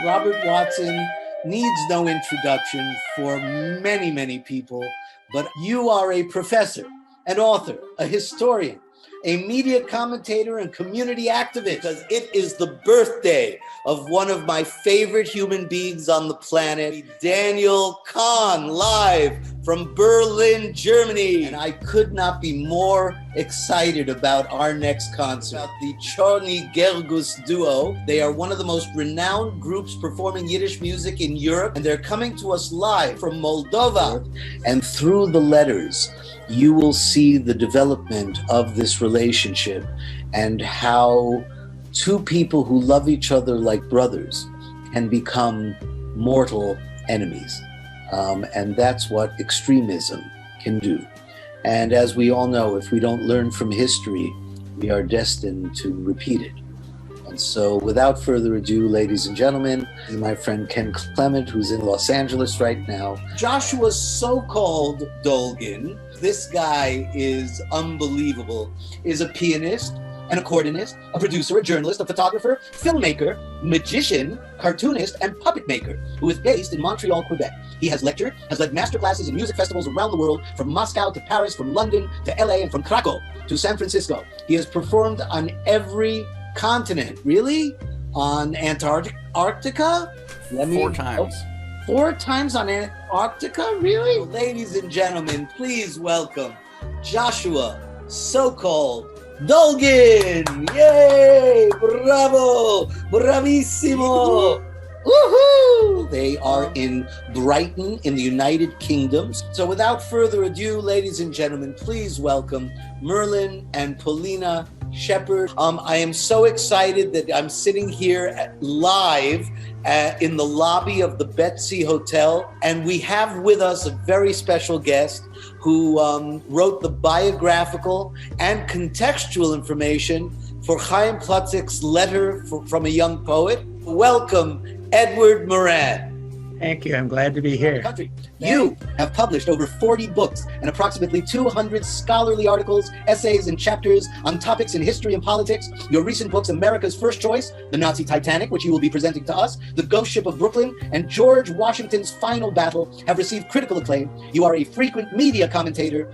Robert Watson needs no introduction for many, many people, but you are a professor, an author, a historian, a media commentator and community activist, because it is the birthday of one of my favorite human beings on the planet, Daniel Kahn, live from Berlin, Germany. And I could not be more excited about our next concert. About the Chorny Gergus duo. They are one of the most renowned groups performing Yiddish music in Europe, and they're coming to us live from Moldova. And through the letters, you will see the development of this relationship and how two people who love each other like brothers can become mortal enemies. And that's what extremism can do. And as we all know, if we don't learn from history, we are destined to repeat it. And so without further ado, ladies and gentlemen, my friend Ken Clement, who's in Los Angeles right now. Joshua's so-called Dolgin, this guy is unbelievable, is a pianist, an accordionist, a producer, a journalist, a photographer, filmmaker, magician, cartoonist, and puppet maker, who is based in Montreal, Quebec. He has lectured, has led masterclasses in music festivals around the world, from Moscow to Paris, from London to LA, and from Krakow to San Francisco. He has performed on every continent. Really? On Antarctica? 4 times. 4 times on Antarctica? Really? Ladies and gentlemen, please welcome Joshua, so-called Dolgin! Yay! Bravo! Bravissimo! Woohoo! They are in Brighton in the United Kingdom. So without further ado, ladies and gentlemen, please welcome Merlin and Paulina Shepard. I am so excited that I'm sitting here live in the lobby of the Betsy Hotel, and we have with us a very special guest who wrote the biographical and contextual information for Chaim Plutzik's Letter from a Young Poet. Welcome, Edward Moran. Thank you. I'm glad to be here. You have published over 40 books and approximately 200 scholarly articles, essays, and chapters on topics in history and politics. Your recent books, America's First Choice, The Nazi Titanic, which you will be presenting to us, The Ghost Ship of Brooklyn, and George Washington's Final Battle, have received critical acclaim. You are a frequent media commentator.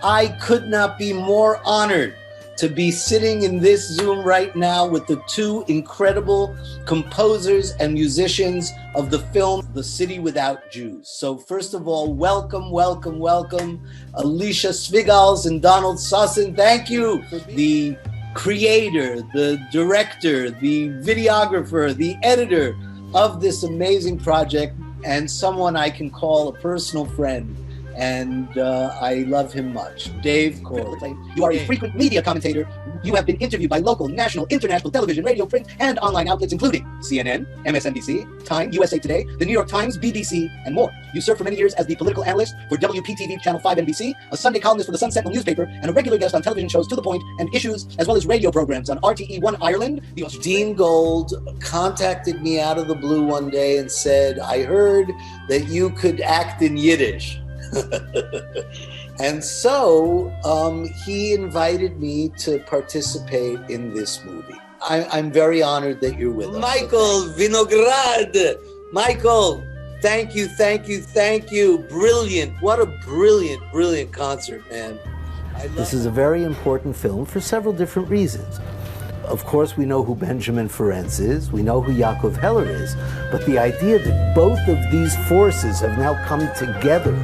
I could not be more honored to be sitting in this Zoom right now with the two incredible composers and musicians of the film The City Without Jews. So first of all, welcome, welcome, welcome, Alicia Svigals and Donald Sussin. Thank you. The creator, the director, the videographer, the editor of this amazing project, and someone I can call a personal friend. And I love him much. Dave Corley. You are a frequent media commentator. You have been interviewed by local, national, international television, radio, print, and online outlets, including CNN, MSNBC, Time, USA Today, the New York Times, BBC, and more. You served for many years as the political analyst for WPTV Channel 5 NBC, a Sunday columnist for the Sun Sentinel newspaper, and a regular guest on television shows To The Point and Issues, as well as radio programs on RTE1 Ireland. Dean Gold contacted me out of the blue one day and said, I heard that you could act in Yiddish. And so he invited me to participate in this movie. I'm very honored that you're with us. Michael Vinograd. Michael, thank you, thank you, thank you. Brilliant. What a brilliant, brilliant concert, man. This is a very important film for several different reasons. Of course, we know who Benjamin Ferencz is, we know who Yaakov Heller is, but the idea that both of these forces have now come together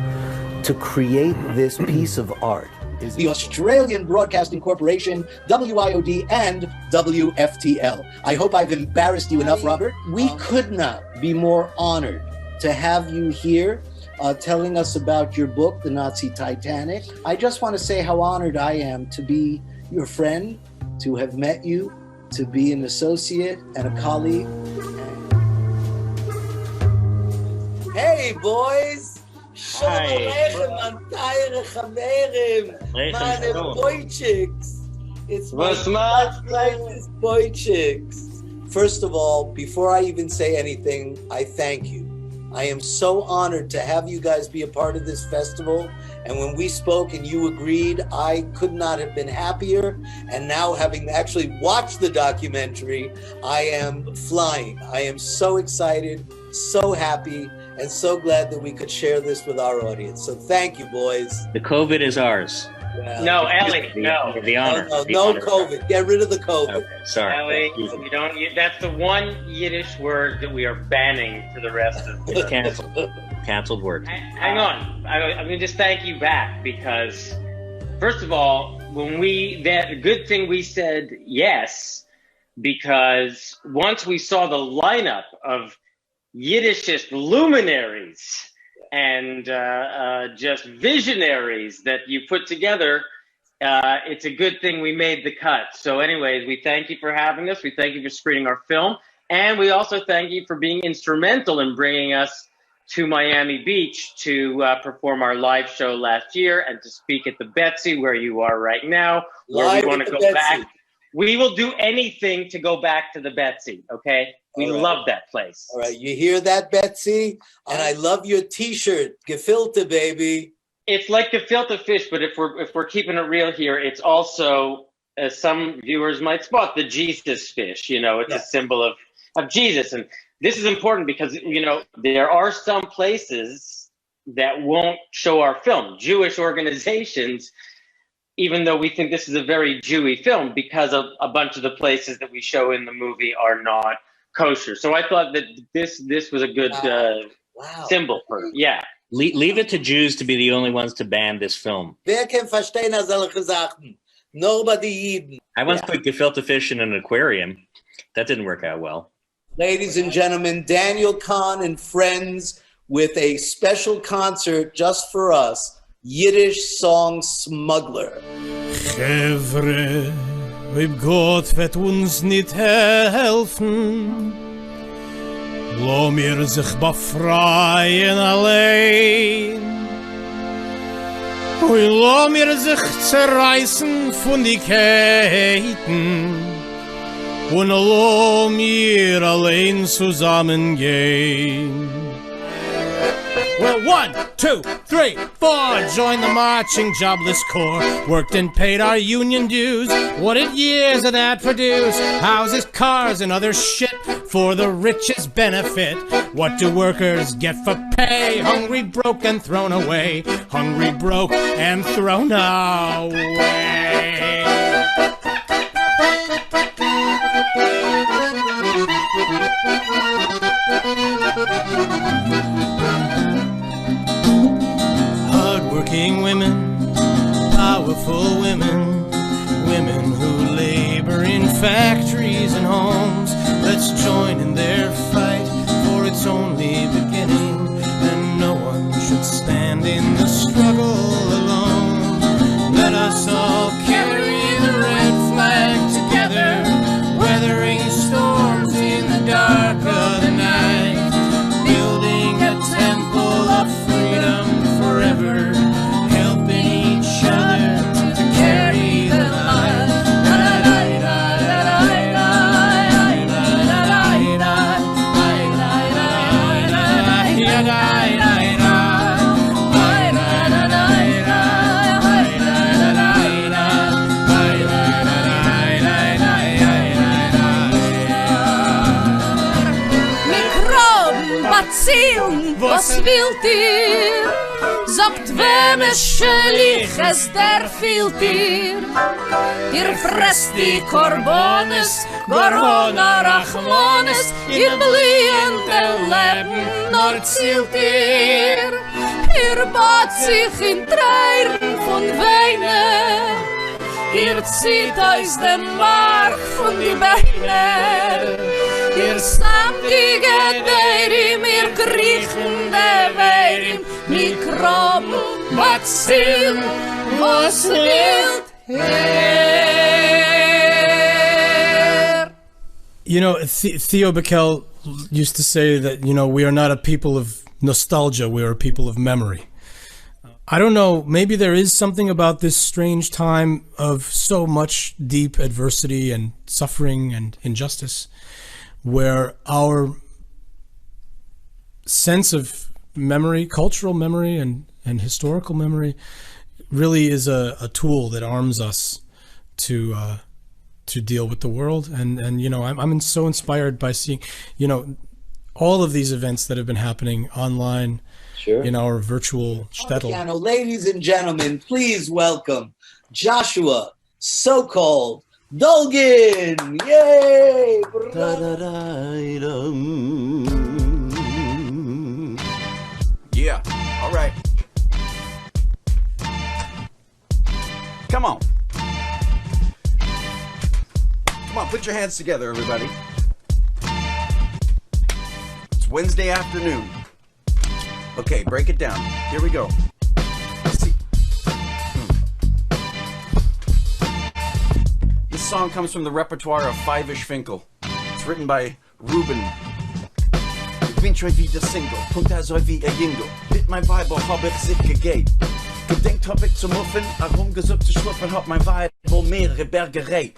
to create this piece of art is the Australian Broadcasting Corporation, WIOD, and WFTL. I hope I've embarrassed you enough, Robert. We could not be more honored to have you here telling us about your book, The Nazi Titanic. I just want to say how honored I am to be your friend, to have met you, to be an associate and a colleague. Hey, boys! Shalom Aleichem, Antayre Chaverim, meine Boychiks. It's my Boychiks. First of all, before I even say anything, I thank you. I am so honored to have you guys be a part of this festival. And when we spoke and you agreed, I could not have been happier. And now, having actually watched the documentary, I am flying. I am so excited, so happy, and so glad that we could share this with our audience. So thank you, boys. The COVID is ours. Well, No, Ellie, no. The honor. No COVID. Get rid of the COVID. Okay, sorry. Ellie, you don't. That's the one Yiddish word that we are banning for the rest of the It's canceled. Canceled word. Hang on. I'm going to just thank you back because, first of all, that good thing we said yes, because once we saw the lineup of Yiddishist luminaries and just visionaries that you put together, it's a good thing we made the cut. So anyways, we thank you for having us. We thank you for screening our film. And we also thank you for being instrumental in bringing us to Miami Beach to perform our live show last year and to speak at the Betsy, where you are right now, where Live we want at to the go Betsy. back. We will do anything to go back to the Betsy, okay? We All right. love that place. All right, you hear that, Betsy? And I love your T-shirt, gefilte, baby. It's like gefilte fish, but if we're keeping it real here, it's also, as some viewers might spot, the Jesus fish. You know, it's a symbol of Jesus. And this is important because, you know, there are some places that won't show our film. Jewish organizations, even though we think this is a very Jewy film, because of a bunch of the places that we show in the movie are not kosher. So I thought that this was a good symbol for, yeah. Leave it to Jews to be the only ones to ban this film. Wer kann verstehen solche Sachen? Nobody Eden. I once put gefilte fish in an aquarium. That didn't work out well. Ladies and gentlemen, Daniel Kahn and friends with a special concert just for us, Yiddish Song Smuggler. Chevre, ob Gott wird uns nicht helfen, lo mir sich befreien allein. Ui, lo mir sich zerreißen von die Ketten und lo mir allein zusammengehen. Well, 1, 2, 3, 4, join the marching jobless corps. Worked and paid our union dues. What did years of that produce? Houses, cars, and other shit for the rich's benefit. What do workers get for pay? Hungry, broke, and thrown away. Hungry, broke, and thrown away. Hardworking women, powerful women, women who labor in factories and homes. Let's join in their fight, for it's only beginning, and no one should stand in the struggle alone. Let us all carry the red flag together, weathering storms in the dark of the night, building a temple of freedom forever, helping each other to carry the light. Was wilt ihr? Sagt, wem es schlich es der fehlt ihr? Ihr fresst die Korbones, Korona Rachmanes, ihr bliehende Leben nur zielt ihr. Ihr bat sich in Tränen von Weinen, ihr zieht aus dem Mark von die Beine. Ihr samt die Gedeirim, ihr kriechende Weirim, Mikroben, Bazillen, was wilt her? You know, Theo Bickel used to say that, you know, we are not a people of nostalgia, we are a people of memory. I don't know, maybe there is something about this strange time of so much deep adversity and suffering and injustice where our sense of memory, cultural memory and historical memory really is a tool that arms us to deal with the world. And you know, I'm so inspired by seeing, you know, all of these events that have been happening online in our virtual shtetl. Ladies and gentlemen, please welcome Joshua, so-called Dolgin. Yay! Yeah, all right. Come on. Come on, put your hands together, everybody. It's Wednesday afternoon. Okay, break it down. Here we go. Let's see. This song comes from the repertoire of YI Finkel. It's written by Ruben. Ich bin schon wieder Single, kommt also wie ein Jingle. Mit meinem Weiber hab ich sich gegeben. Gedenkt hab ich zum Muffen, herumgesucht zu schluppen, hab mein Weiber mehrere Berge reit.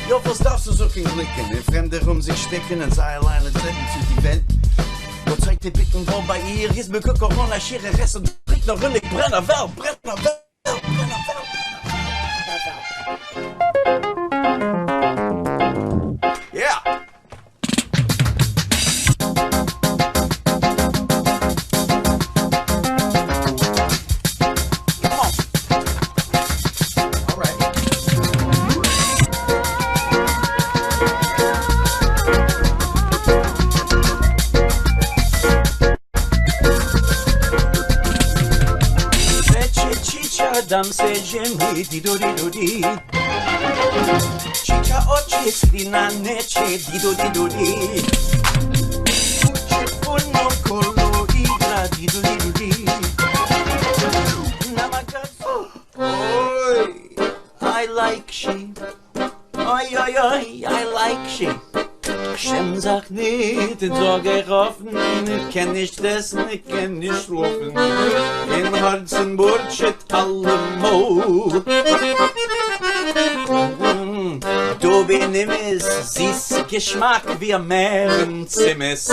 Jo, was darfst du so klicken? In Fremde rum sich stecken und sei alleine treten zu die Welt. Wo zeigt die Bitten, wo bei ihr ist mir Corona, schiere Rest und trinkt noch Ründig, Brenner Welt, Brenner Welt, Brenner Welt. Yeah! Dam se dżemli di-do-di-do-di. Chicha oczy slina neche di-do-di-do-di. Uche funno kolo igra di-do-di-do-di. Namakasu. Oi, I like she. Oi, oi, oi, I like she. Shem sagt nicht, sag ich offen, ich kenn nicht essen, ich kenn nicht schlafen. In Herzen burschet allemal. Du bin immis, süß Geschmack wie ein Meerenzimmes.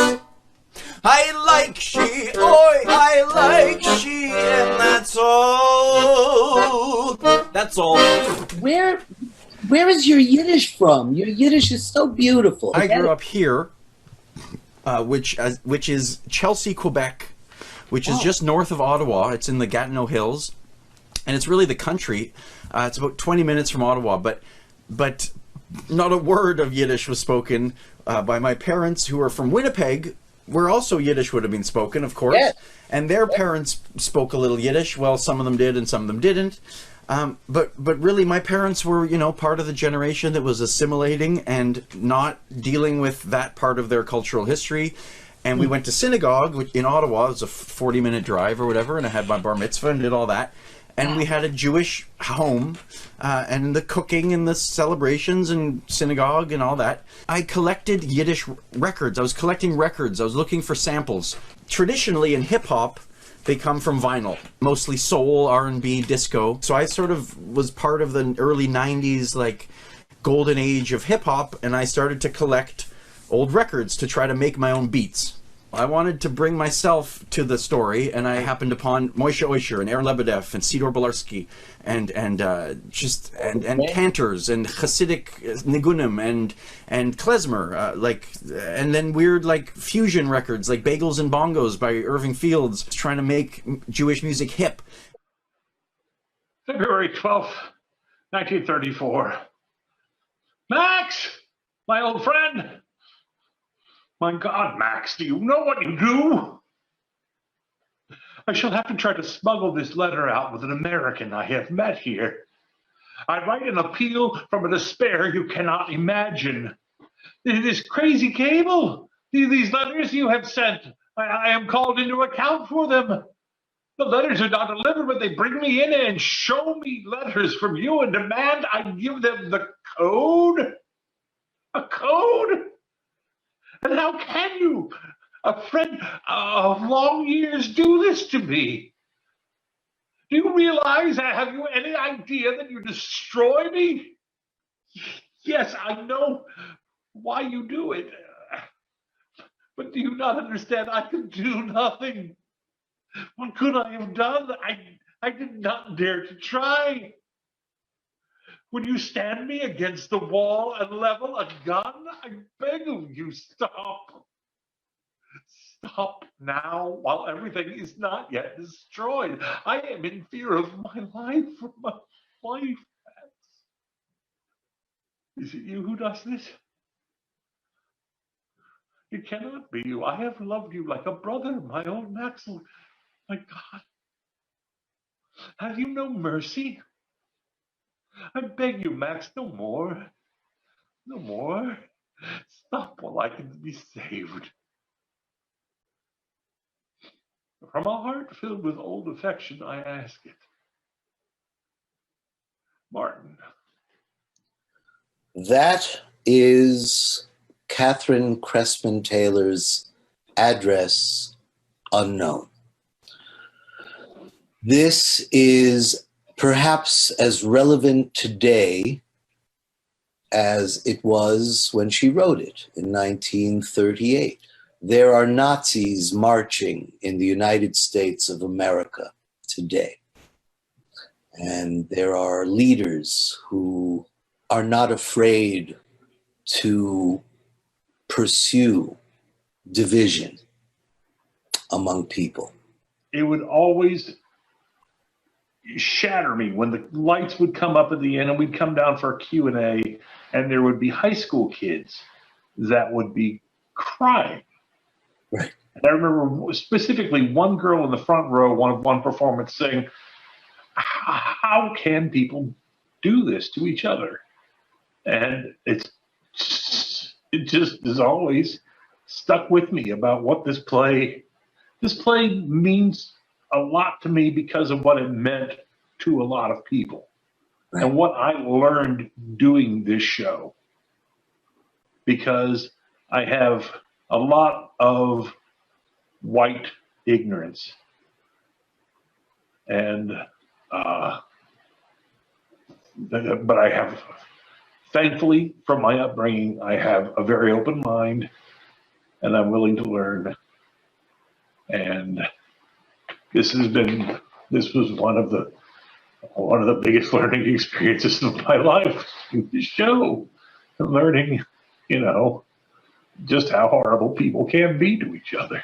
I like she, oi, I like she, and that's all. That's all. Where is your Yiddish from? Your Yiddish is so beautiful. I grew up here, which is Chelsea, Quebec, which is just north of Ottawa. It's in the Gatineau Hills, and it's really the country. It's about 20 minutes from Ottawa, but not a word of Yiddish was spoken by my parents, who are from Winnipeg, where also Yiddish would have been spoken, of course. Yes. And their parents spoke a little Yiddish. Well, some of them did, and some of them didn't. But really, my parents were, you know, part of the generation that was assimilating and not dealing with that part of their cultural history. And we went to synagogue in Ottawa. It was a 40-minute drive or whatever, and I had my bar mitzvah and did all that. And we had a Jewish home, and the cooking and the celebrations and synagogue and all that. I collected Yiddish records. I was collecting records. I was looking for samples. Traditionally, in hip-hop, they come from vinyl, mostly soul, R&B, disco. So I sort of was part of the early 90s, like, golden age of hip-hop, and I started to collect old records to try to make my own beats. I wanted to bring myself to the story, and I happened upon Moshe Oisher and Aaron Lebedev and Sidor Bolarski and cantors and Hasidic nigunim and klezmer, and then weird like fusion records like Bagels and Bongos by Irving Fields, trying to make Jewish music hip. February 12th, 1934. Max, my old friend. My God, Max, do you know what you do? I shall have to try to smuggle this letter out with an American I have met here. I write an appeal from a despair you cannot imagine. This crazy cable, these letters you have sent, I am called into account for them. The letters are not delivered, but they bring me in and show me letters from you and demand I give them the code? A code? And how can you, a friend of long years, do this to me? Do you realize, have you any idea that you destroy me? Yes, I know why you do it. But do you not understand? I could do nothing. What could I have done? I did not dare to try. Would you stand me against the wall and level a gun? I beg of you, stop. Stop now while everything is not yet destroyed. I am in fear of my life, for my life. Is it you who does this? It cannot be you. I have loved you like a brother, my own Max. My God. Have you no mercy? I beg you, Max, no more. No more. Stop while I can be saved. From a heart filled with old affection, I ask it. Martin. That is Catherine Cressman Taylor's address unknown. This is perhaps as relevant today as it was when she wrote it in 1938. There are Nazis marching in the United States of America today. And there are leaders who are not afraid to pursue division among people. It would always shatter me when the lights would come up at the end and we'd come down for a Q&A, and there would be high school kids that would be crying. Right. And I remember specifically one girl in the front row, one performance, saying, how can people do this to each other? And it just is always stuck with me about what this play means a lot to me because of what it meant to a lot of people. Right. And what I learned doing this show, because I have a lot of white ignorance, and but I have, thankfully, from my upbringing, I have a very open mind, and I'm willing to learn. And this was one of the biggest learning experiences of my life, this show, learning, just how horrible people can be to each other,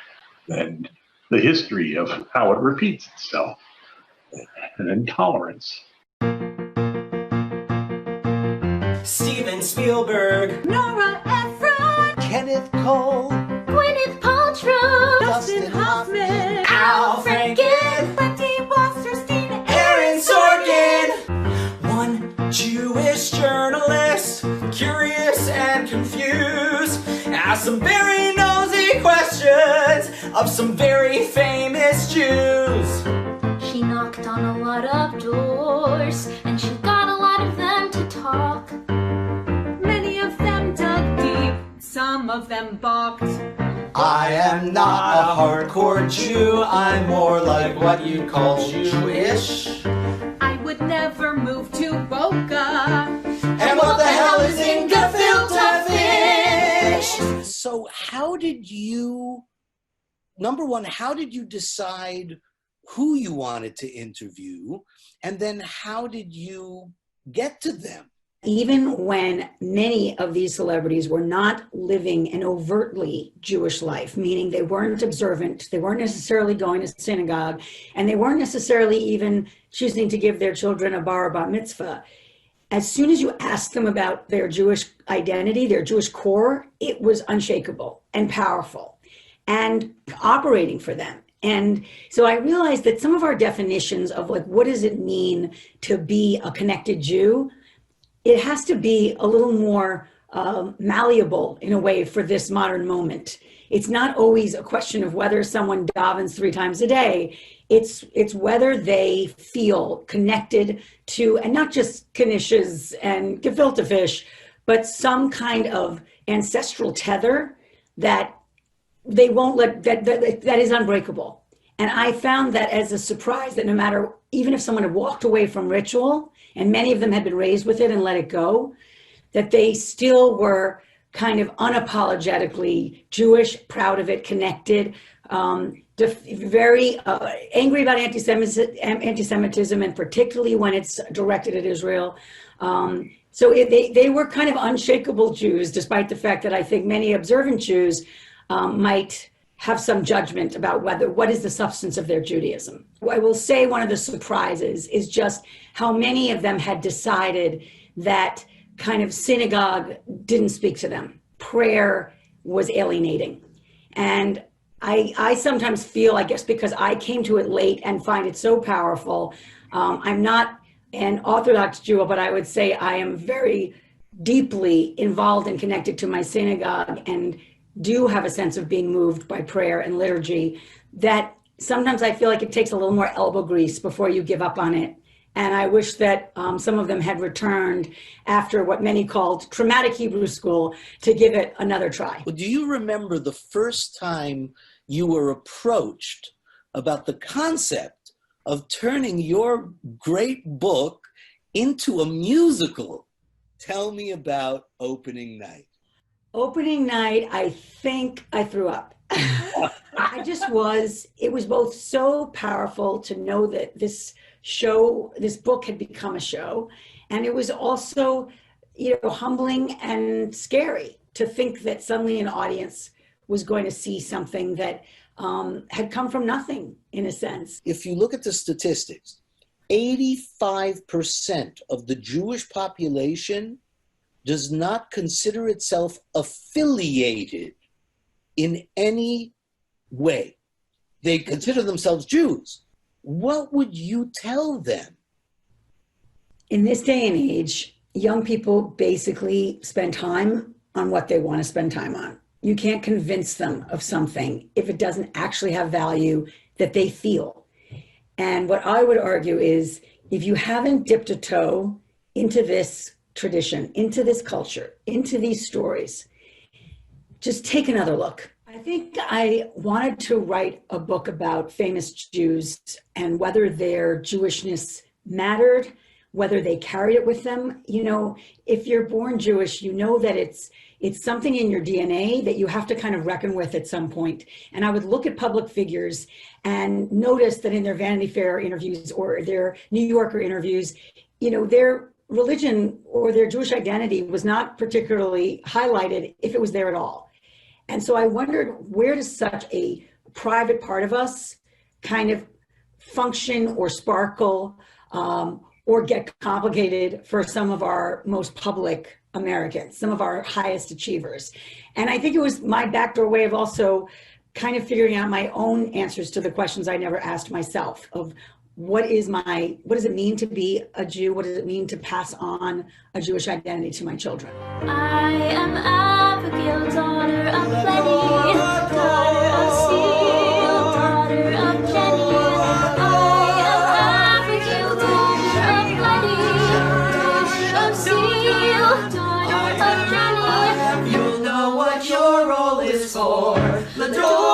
and the history of how it repeats itself, and intolerance. Steven Spielberg, Nora Ephron, Kenneth Cole, Gwyneth Paltrow, Dustin Hoffman, Al Franken, Wendy Wasserstein, Aaron Sorkin. One Jewish journalist, curious and confused, asked some very nosy questions of some very famous Jews. She knocked on a lot of doors, and she got a lot of them to talk. Many of them dug deep, some of them balked. I am not a hardcore Jew, I'm more like what you'd call Jewish. I would never move to Boca. And what the hell is in gefilte fish? So how did you, number one, how did you decide who you wanted to interview? And then how did you get to them? Even when many of these celebrities were not living an overtly Jewish life, meaning they weren't observant, they weren't necessarily going to synagogue, and they weren't necessarily even choosing to give their children a bar or bat mitzvah, as soon as you asked them about their Jewish identity, their Jewish core, it was unshakable and powerful and operating for them. And so I realized that some of our definitions of what does it mean to be a connected Jew, it has to be a little more malleable in a way for this modern moment. It's not always a question of whether someone davens 3 times a day. It's whether they feel connected to, and not just knishes and gefilte fish, but some kind of ancestral tether that they won't let, that is unbreakable. And I found that as a surprise, that no matter, even if someone had walked away from ritual, and many of them had been raised with it and let it go, that they still were kind of unapologetically Jewish, proud of it, connected, very angry about anti-Semitism, and particularly when it's directed at Israel. So they were kind of unshakable Jews, despite the fact that I think many observant Jews might have some judgment about what is the substance of their Judaism. I will say one of the surprises is just how many of them had decided that kind of synagogue didn't speak to them. Prayer was alienating. And I sometimes feel, I guess because I came to it late and find it so powerful, I'm not an Orthodox Jew, but I would say I am very deeply involved and connected to my synagogue and do have a sense of being moved by prayer and liturgy, that sometimes I feel like it takes a little more elbow grease before you give up on it. And I wish that some of them had returned after what many called traumatic Hebrew school to give it another try. Well, do you remember the first time you were approached about the concept of turning your great book into a musical? Tell me about opening night. Opening night, I think I threw up. It was both so powerful to know that this book had become a show. And it was also, humbling and scary to think that suddenly an audience was going to see something that had come from nothing, in a sense. If you look at the statistics, 85% of the Jewish population does not consider itself affiliated in any way. They consider themselves Jews. What would you tell them? In this day and age, young people basically spend time on what they want to spend time on. You can't convince them of something if it doesn't actually have value that they feel. And what I would argue is, if you haven't dipped a toe into this tradition, into this culture, into these stories, just take another look. I think I wanted to write a book about famous Jews and whether their Jewishness mattered, whether they carried it with them. If you're born Jewish, you know that it's something in your DNA that you have to kind of reckon with at some point. And I would look at public figures and notice that in their Vanity Fair interviews or their New Yorker interviews, their religion or their Jewish identity was not particularly highlighted, if it was there at all. And so I wondered, where does such a private part of us kind of function or sparkle or get complicated for some of our most public Americans, some of our highest achievers? And I think it was my backdoor way of also kind of figuring out my own answers to the questions I never asked myself of what does it mean to be a Jew? What does it mean to pass on a Jewish identity to my children? I am Abigail, daughter of Lenny, daughter of Seal, daughter of Jenny. I am Abigail, daughter of Lenny, daughter of Seal, daughter of Jenny. You'll know what your role is for. The door.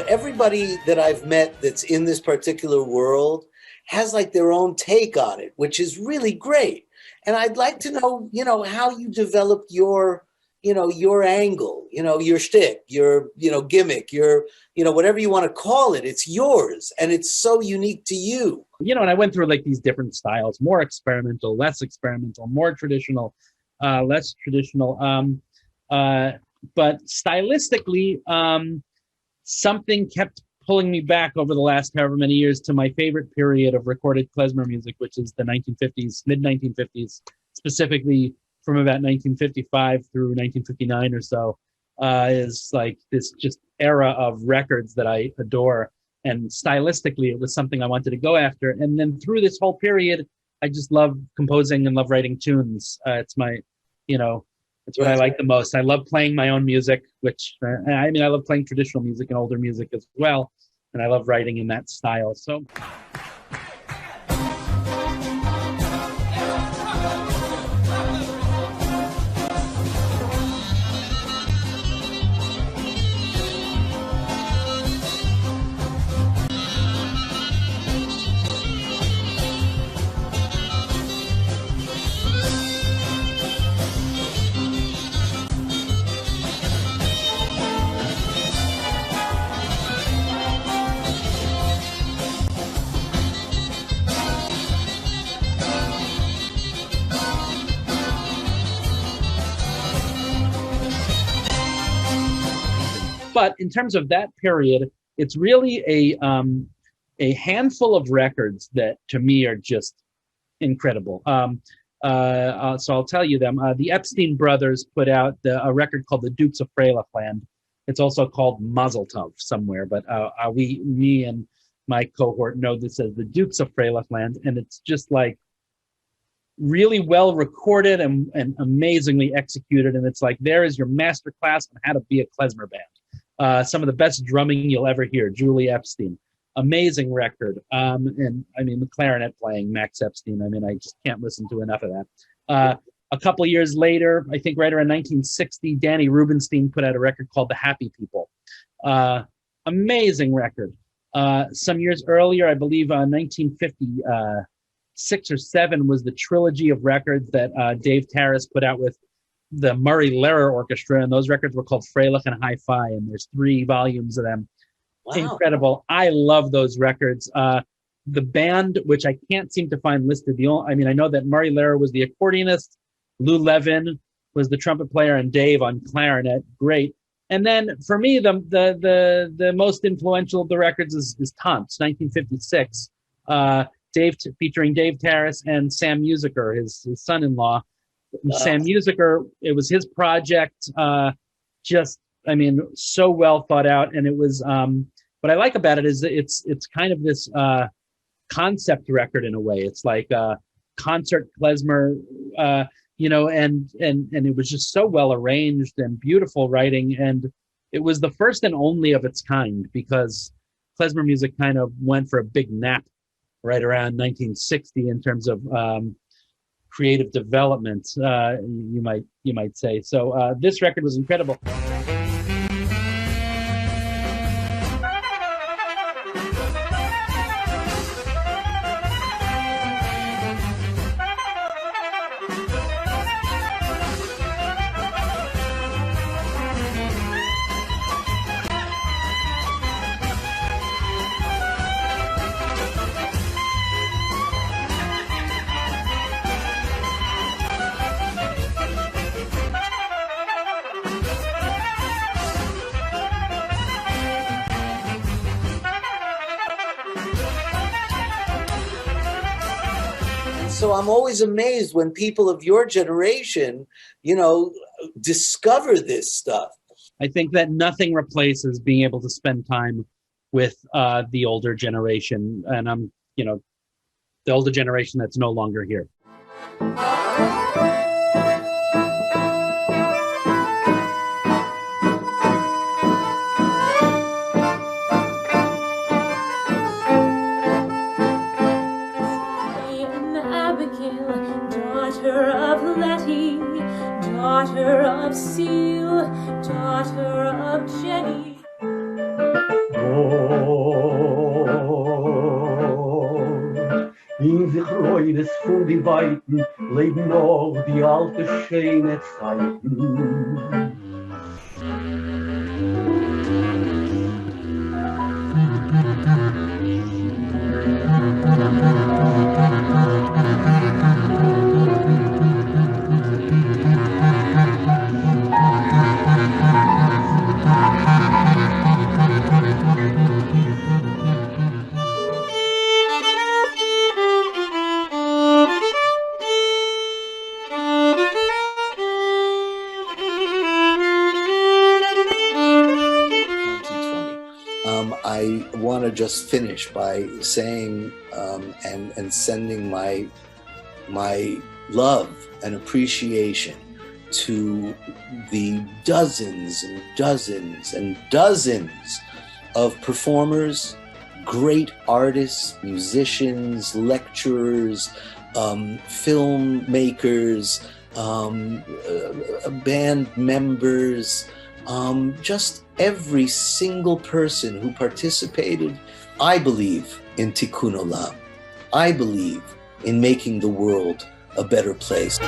Everybody that I've met that's in this particular world has like their own take on it, which is really great. And I'd like to know, how you developed your angle, your shtick, your, gimmick, your, whatever you want to call it. It's yours and it's so unique to you. And I went through like these different styles, more experimental, less experimental, more traditional, less traditional. But stylistically, something kept pulling me back over the last however many years to my favorite period of recorded klezmer music, which is the 1950s, mid-1950s, specifically from about 1955 through 1959 or so, is like this just era of records that I adore. And stylistically, it was something I wanted to go after. And then through this whole period, I just love composing and love writing tunes. It's my, it's what I like the most. I love playing my own music, which, I love playing traditional music and older music as well. And I love writing in that style. So. But in terms of that period, it's really a handful of records that to me are just incredible. So I'll tell you them. The Epstein brothers put out a record called The Dukes of Freilichland. It's also called Mazel Tov somewhere, but me and my cohort know this as The Dukes of Freilichland, and it's just like really well recorded and amazingly executed. And it's like, there is your master class on how to be a klezmer band. Some of the best drumming you'll ever hear, Julie Epstein. Amazing record. And I mean, the clarinet playing, Max Epstein. I mean, I just can't listen to enough of that. A couple of years later, I think right around 1960, Danny Rubenstein put out a record called The Happy People. Amazing record. Some years earlier, I believe 1956 or 7 was the trilogy of records that Dave Tarras put out with the Murray Lehrer Orchestra, and those records were called Freilich and Hi-Fi, and there's 3 volumes of them. Wow. Incredible. I love those records. The band, which I can't seem to find listed, I know that Murray Lehrer was the accordionist, Lou Levin was the trumpet player, and Dave on clarinet. Great. And then for me, the most influential of the records is Tantz, 1956. Featuring Dave Tarras and Sam Musiker, his son-in-law. Sam Musiker, it was his project, so well thought out. And it was, what I like about it is it's kind of this concept record in a way. It's like concert klezmer, and it was just so well arranged and beautiful writing. And it was the first and only of its kind, because klezmer music kind of went for a big nap right around 1960 in terms of creative development, you might say. So this record was incredible. So I'm always amazed when people of your generation, discover this stuff. I think that nothing replaces being able to spend time with the older generation, and I'm, the older generation that's no longer here. Daughter of Seal, daughter of Jenny. In sich Reures von die Weiten leben noch die alte schöne Zeiten. I want to just finish by saying and sending my love and appreciation to the dozens and dozens and dozens of performers, great artists, musicians, lecturers, filmmakers, band members, just every single person who participated. I believe in Tikkun Olam. I believe in making the world a better place.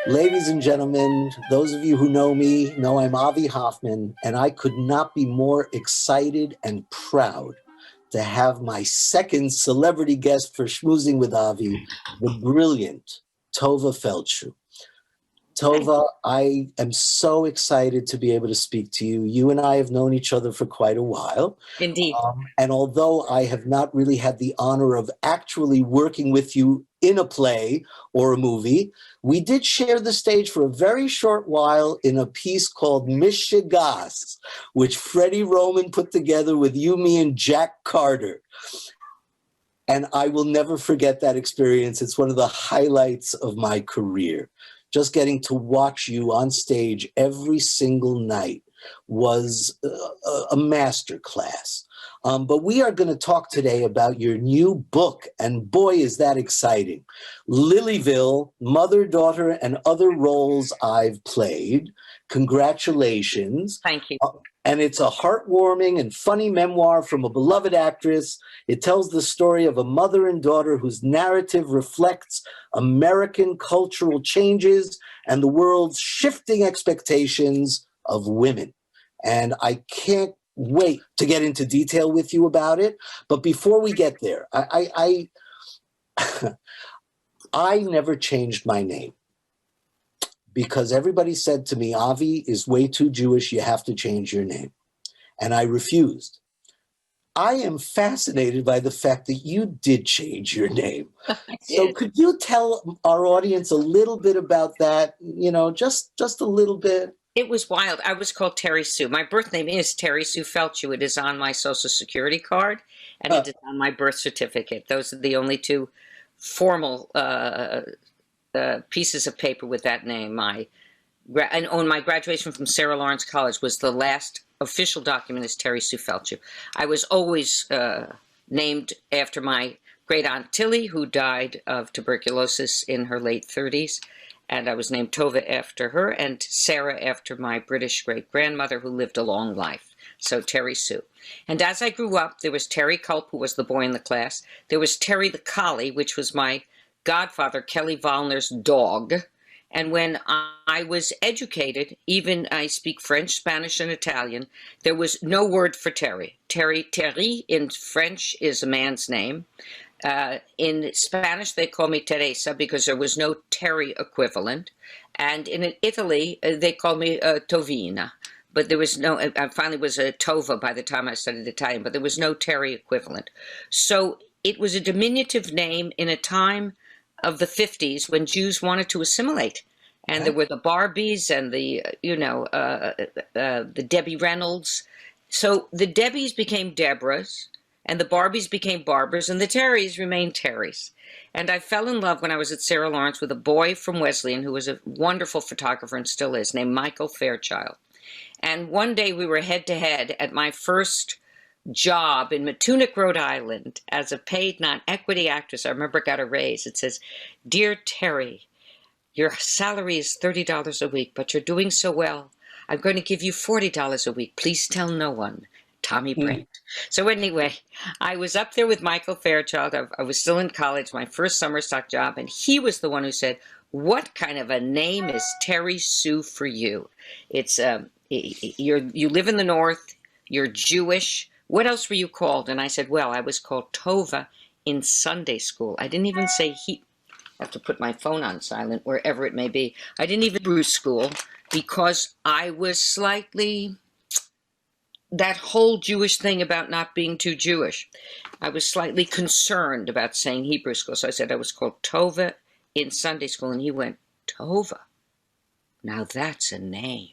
Ladies and gentlemen, those of you who know me know I'm Avi Hoffman, and I could not be more excited and proud to have my second celebrity guest for Schmoozing with Avi, the brilliant Tovah Feldshuh. Tovah, I am so excited to be able to speak to you. You and I have known each other for quite a while. Indeed. And although I have not really had the honor of actually working with you in a play or a movie, we did share the stage for a very short while in a piece called Mishigas, which Freddie Roman put together with you, me, and Jack Carter. And I will never forget that experience. It's one of the highlights of my career. Just getting to watch you on stage every single night was a master class. But we are going to talk today about your new book, and boy, is that exciting. Lilyville, Mother, Daughter, and Other Roles I've Played. Congratulations. Thank you. And it's a heartwarming and funny memoir from a beloved actress. It tells the story of a mother and daughter whose narrative reflects American cultural changes and the world's shifting expectations of women. And I can't wait to get into detail with you about it. But before we get there, I never changed my name, because everybody said to me, Avi is way too Jewish, you have to change your name. And I refused. I am fascinated by the fact that you did change your name. So could you tell our audience a little bit about that? You know, just a little bit. It was wild. I was called Terry Sue. My birth name is Terry Sue Feldshuh. It is on my Social Security card, and it is on my birth certificate. Those are the only two formal pieces of paper with that name. And on my graduation from Sarah Lawrence College was the last official document is Terry Sue Feldshuh. I was always named after my great aunt Tilly, who died of tuberculosis in her late 30s. And I was named Tovah after her, and Sarah after my British great-grandmother, who lived a long life. So Terry Sue. And as I grew up, there was Terry Culp, who was the boy in the class. There was Terry the collie, which was my godfather, Kelly Vollner's dog. And when I was educated, even I speak French, Spanish, and Italian, there was no word for Terry. Terry in French is a man's name. In Spanish, they call me Teresa because there was no Terry equivalent. And in Italy, they called me Tovina. But there was no, I finally was a Tovah by the time I studied Italian, but there was no Terry equivalent. So it was a diminutive name in a time of the 50s when Jews wanted to assimilate. And there were the Barbies and the, the Debbie Reynolds. So the Debbies became Deborahs, and the Barbies became Barbers, and the Terrys remained Terrys. And I fell in love when I was at Sarah Lawrence with a boy from Wesleyan who was a wonderful photographer and still is, named Michael Fairchild. And one day we were head-to-head at my first job in Matunic, Rhode Island, as a paid non-equity actress. I remember got a raise. It says, "Dear Terry, your salary is $30 a week, but you're doing so well. I'm going to give you $40 a week. Please tell no one. Tommy Brandt." So anyway, I was up there with Michael Fairchild. I was still in college, my first summer stock job, and he was the one who said, "What kind of a name is Terry Sue for you? It's you live in the North, you're Jewish. What else were you called?" And I said, "Well, I was called Tovah in Sunday school." I didn't even say have to put my phone on silent wherever it may be. I didn't even Hebrew school because I was slightly, that whole Jewish thing about not being too Jewish. I was slightly concerned about saying Hebrew school. So I said I was called Tovah in Sunday school. And he went, Tovah? Now that's a name.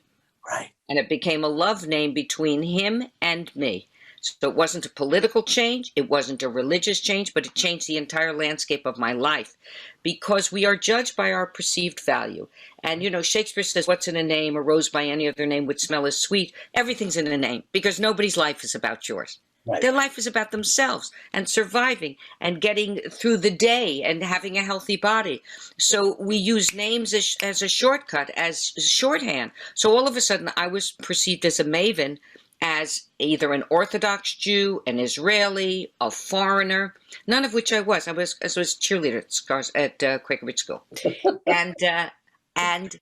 Right. And it became a love name between him and me. So it wasn't a political change, it wasn't a religious change, but it changed the entire landscape of my life because we are judged by our perceived value. And, you know, Shakespeare says, what's in a name? A rose by any other name would smell as sweet. Everything's in a name because nobody's life is about yours. Right. Their life is about themselves and surviving and getting through the day and having a healthy body. So we use names as a shortcut, as shorthand. So all of a sudden I was perceived as a maven, as either an Orthodox Jew, an Israeli, a foreigner, none of which I was. I was cheerleader at Quaker Ridge School. And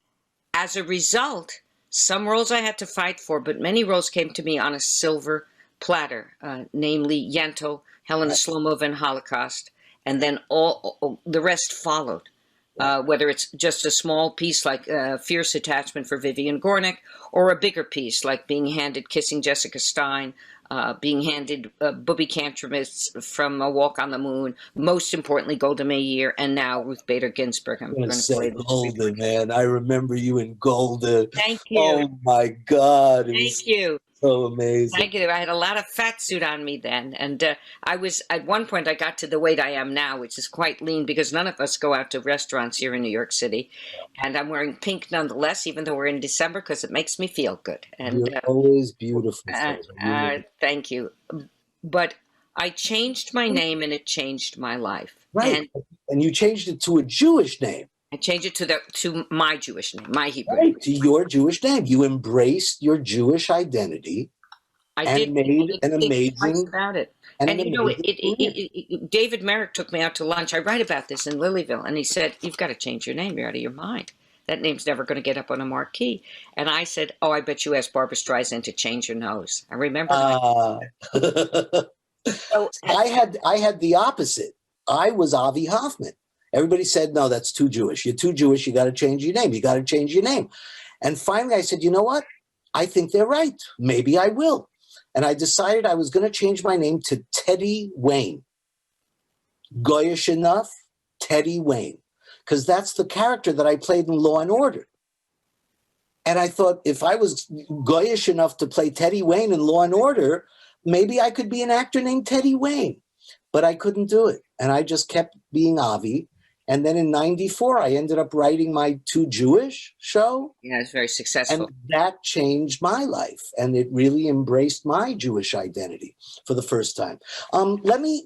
as a result, some roles I had to fight for, but many roles came to me on a silver platter, namely Yentl, Helena Slomova and Holocaust, and then all the rest followed. Whether it's just a small piece like Fierce Attachment for Vivian Gornick, or a bigger piece like being handed Kissing Jessica Stein, being handed Booby Cantramists from A Walk on the Moon, most importantly Golda Meir, and now Ruth Bader Ginsburg. I'm going to play Golda, man. I remember you in Golda. Thank you. Oh my God. Thank you. So amazing. Thank you. I had a lot of fat suit on me then. And I was, at one point, I got to the weight I am now, which is quite lean because none of us go out to restaurants here in New York City. And I'm wearing pink nonetheless, even though we're in December, because it makes me feel good. And you're always beautiful. Thank you. But I changed my name and it changed my life. Right. And you changed it to a Jewish name. I changed it to my Jewish name, my Hebrew name. Right, to your Jewish name. You embraced your Jewish identity. I made an amazing about it. And you know, David Merrick took me out to lunch. I write about this in Lilyville, and he said, "You've got to change your name. You're out of your mind. That name's never going to get up on a marquee." And I said, "Oh, I bet you asked Barbara Streisand to change your nose." I remember that. So I had the opposite. I was Avi Hoffman. Everybody said, no, that's too Jewish. You're too Jewish. You got to change your name. You got to change your name. And finally I said, you know what? I think they're right. Maybe I will. And I decided I was going to change my name to Teddy Wayne. Goyish enough, Teddy Wayne. Because that's the character that I played in Law and Order. And I thought if I was Goyish enough to play Teddy Wayne in Law and Order, maybe I could be an actor named Teddy Wayne. But I couldn't do it. And I just kept being Avi. And then in '94, I ended up writing my Too Jewish show. Yeah, it's very successful. And that changed my life. And it really embraced my Jewish identity for the first time. Let me,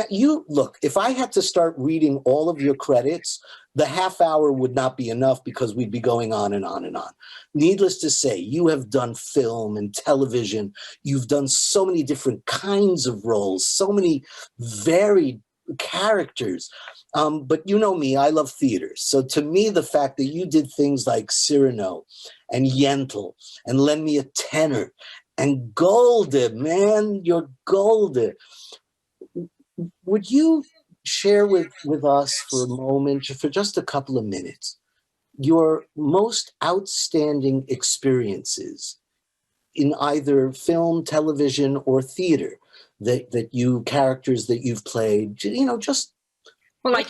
you look, if I had to start reading all of your credits, the half hour would not be enough because we'd be going on and on and on. Needless to say, you have done film and television. You've done so many different kinds of roles, so many varied characters. But you know me, I love theater. So to me, the fact that you did things like Cyrano and Yentl and Lend Me a Tenor and Golda, man, you're Golda. Would you share with us for a moment, for just a couple of minutes, your most outstanding experiences in either film, television, or theater that you, characters that you've played, you know, just... Well, I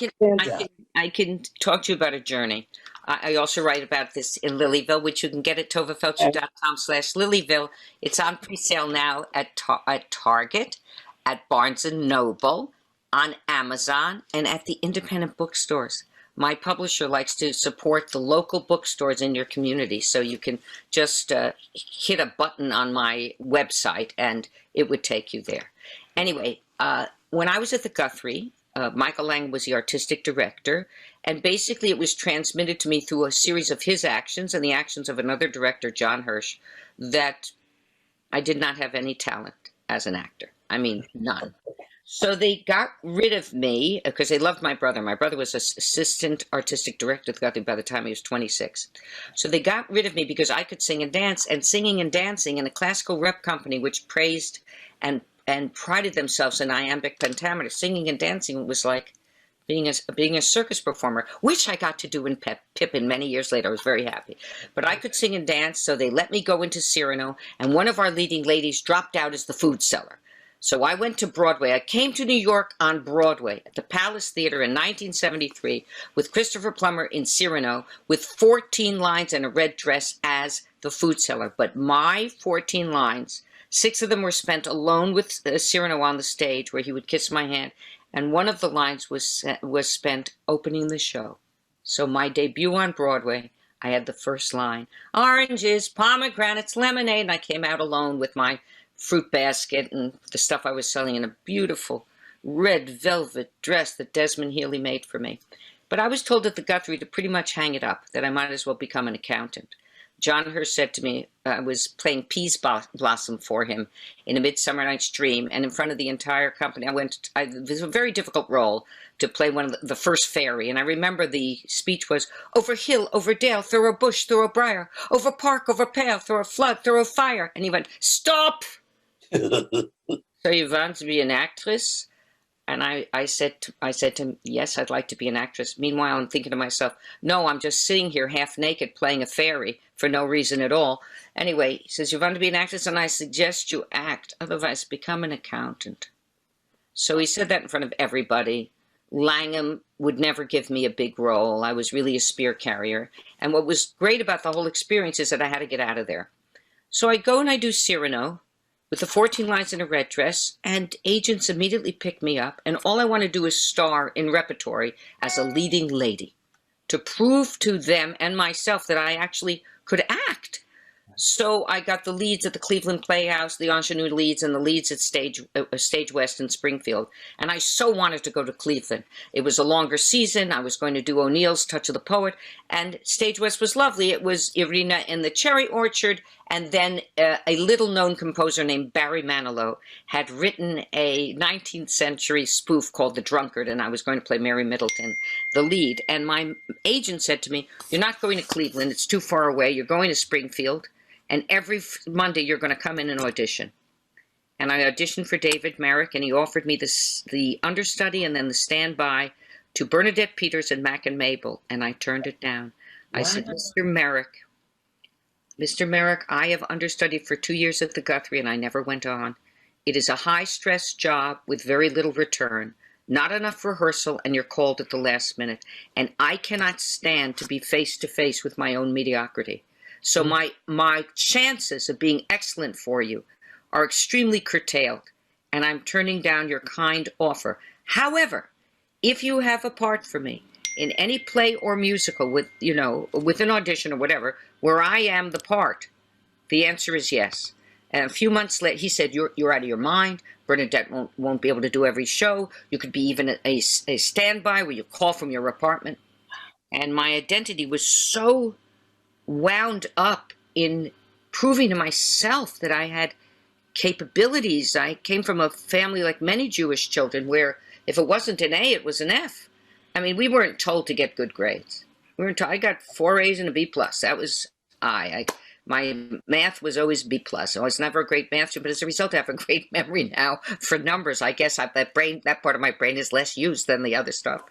can talk to you about a journey. I also write about this in Lilyville, which you can get at tovafeldshuh.com/Lilyville. It's on pre-sale now at Target, at Barnes & Noble, on Amazon, and at the independent bookstores. My publisher likes to support the local bookstores in your community, so you can just hit a button on my website and it would take you there. Anyway, when I was at the Guthrie, Michael Lang was the artistic director, and basically it was transmitted to me through a series of his actions and the actions of another director, John Hirsch, that I did not have any talent as an actor. I mean, none. So they got rid of me because they loved my brother. My brother was assistant artistic director at the Guthrie by the time he was 26. So they got rid of me because I could sing and dance, and singing and dancing in a classical rep company which praised and prided themselves in iambic pentameter. Singing and dancing was like being a circus performer, which I got to do in Pippin many years later. I was very happy. But I could sing and dance, so they let me go into Cyrano, and one of our leading ladies dropped out as the food seller. So I went to Broadway. I came to New York on Broadway at the Palace Theater in 1973 with Christopher Plummer in Cyrano with 14 lines and a red dress as the food seller. But my 14 lines, 6 of them were spent alone with Cyrano on the stage where he would kiss my hand. And one of the lines was spent opening the show. So my debut on Broadway, I had the first line, oranges, pomegranates, lemonade, and I came out alone with my fruit basket and the stuff I was selling in a beautiful red velvet dress that Desmond Healy made for me. But I was told at the Guthrie to pretty much hang it up, that I might as well become an accountant. John Hurst said to me, I was playing Peas Blossom for him in A Midsummer Night's Dream, and in front of the entire company, it was a very difficult role to play one of the first fairy, and I remember the speech was, over hill, over dale, through a bush, through a briar, over park, over pale, through a flood, through a fire, and he went, stop! So you want to be an actress? And I said to him, yes, I'd like to be an actress. Meanwhile, I'm thinking to myself, no, I'm just sitting here half naked playing a fairy for no reason at all. Anyway, he says, you want to be an actress? And I suggest you act. Otherwise, become an accountant. So he said that in front of everybody. Langham would never give me a big role. I was really a spear carrier. And what was great about the whole experience is that I had to get out of there. So I go and I do Cyrano with the 14 lines in a red dress, and agents immediately pick me up, and all I want to do is star in repertory as a leading lady to prove to them and myself that I actually could act. So I got the leads at the Cleveland Playhouse, the ingenue leads, and the leads at Stage West in Springfield. And I so wanted to go to Cleveland. It was a longer season. I was going to do O'Neill's Touch of the Poet, and Stage West was lovely. It was Irina in the Cherry Orchard, and then a little-known composer named Barry Manilow had written a 19th century spoof called The Drunkard, and I was going to play Mary Middleton, the lead. And my agent said to me, you're not going to Cleveland. It's too far away. You're going to Springfield. And every Monday, you're going to come in and audition. And I auditioned for David Merrick, and he offered me the understudy and then the standby to Bernadette Peters and Mac and Mabel, and I turned it down. Wow. I said, Mr. Merrick, I have understudied for 2 years at the Guthrie, and I never went on. It is a high-stress job with very little return, not enough rehearsal, and you're called at the last minute. And I cannot stand to be face-to-face with my own mediocrity. So my chances of being excellent for you are extremely curtailed, and I'm turning down your kind offer. However, if you have a part for me in any play or musical with an audition or whatever, where I am the part, the answer is yes. And a few months later, he said, you're out of your mind. Bernadette won't be able to do every show. You could be even a standby where you call from your apartment. And my identity was so wound up in proving to myself that I had capabilities. I came from a family like many Jewish children where if it wasn't an A, it was an F. I mean, we weren't told to get good grades. I got 4 A's and a B+. That was my math was always B+. I was never a great math student, but as a result, I have a great memory now for numbers. I guess that part of my brain is less used than the other stuff.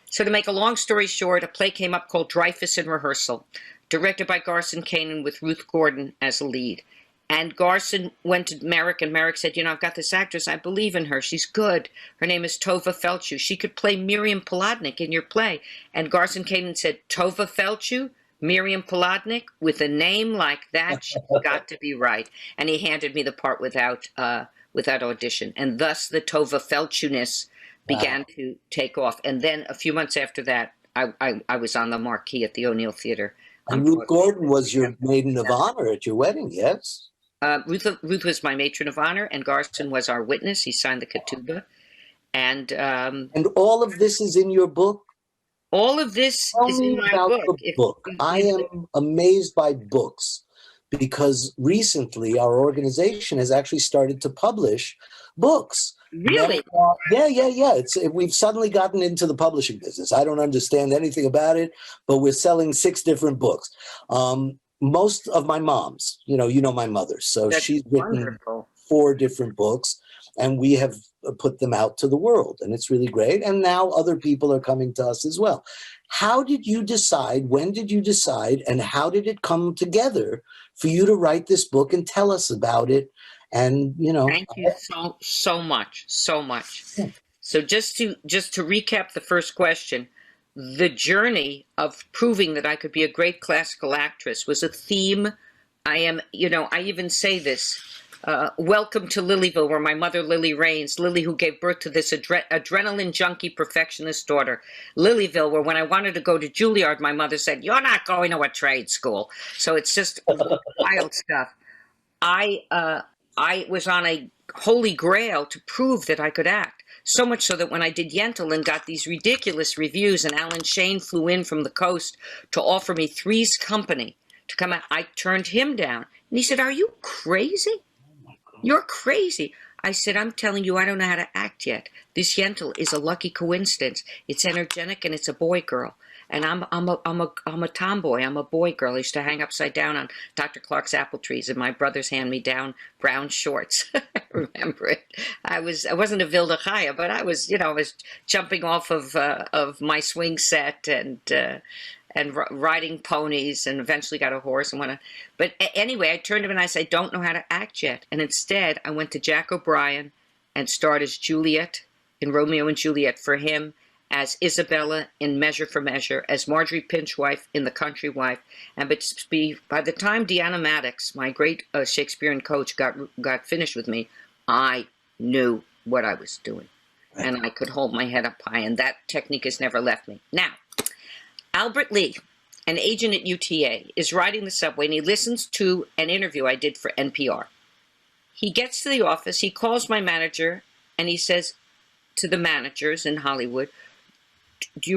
So to make a long story short, a play came up called Dreyfus in Rehearsal, directed by Garson Kanin with Ruth Gordon as a lead. And Garson went to Merrick, and Merrick said, I've got this actress. I believe in her. She's good. Her name is Tovah Feldshuh. She could play Miriam Polodnik in your play. And Garson Kanin said, Tovah Feldshuh, Miriam Polodnik, with a name like that, she's got to be right. And he handed me the part without audition. And thus the Tovah Feldshuhness began to take off. And then a few months after that, I was on the marquee at the O'Neill Theater. And Ruth Gordon was your maiden of honor at your wedding, yes? Ruth was my matron of honor, and Garson was our witness. He signed the ketubah. And all of this is in your book? All of this is in my book. I am amazed by books because recently our organization has actually started to publish books. Really? Yeah. We've suddenly gotten into the publishing business. I don't understand anything about it, but we're selling 6 different books. Most of my mom's, you know my mother, so she's written 4 different books. and we have put them out to the world, and it's really great. And now other people are coming to us as well. How did you decide? When did you decide? And how did it come together for you to write this book and tell us about it? And, you know, thank you so much. Yeah. So just to recap the first question, the journey of proving that I could be a great classical actress was a theme. I even say this, welcome to Lilyville, where my mother, Lily reigns, Lily, who gave birth to this adrenaline junkie perfectionist daughter. Lilyville, where when I wanted to go to Juilliard, my mother said, you're not going to a trade school. So it's just wild stuff. I was on a holy grail to prove that I could act. So much so that when I did Yentl and got these ridiculous reviews, and Alan Shane flew in from the coast to offer me Three's Company to come out, I turned him down. And he said, are you crazy? You're crazy. I said, I'm telling you, I don't know how to act yet. This Yentl is a lucky coincidence. It's energetic and it's a boy girl. And I'm a tomboy. I'm a boy girl. I used to hang upside down on Dr. Clark's apple trees, and my brothers hand me down brown shorts. I remember it. I wasn't a Vilde Chaya, but I was jumping off of my swing set and riding ponies, and eventually got a horse and went. But anyway, I turned to him and I said, I don't know how to act yet. And instead, I went to Jack O'Brien and starred as Juliet in Romeo and Juliet for him, as Isabella in Measure for Measure, as Marjorie Pinchwife in The Country Wife. And by the time Deanna Maddox, my great Shakespearean coach, got finished with me, I knew what I was doing. And I could hold my head up high, and that technique has never left me. Now, Albert Lee, an agent at UTA, is riding the subway, and he listens to an interview I did for NPR. He gets to the office, he calls my manager, and he says to the managers in Hollywood, does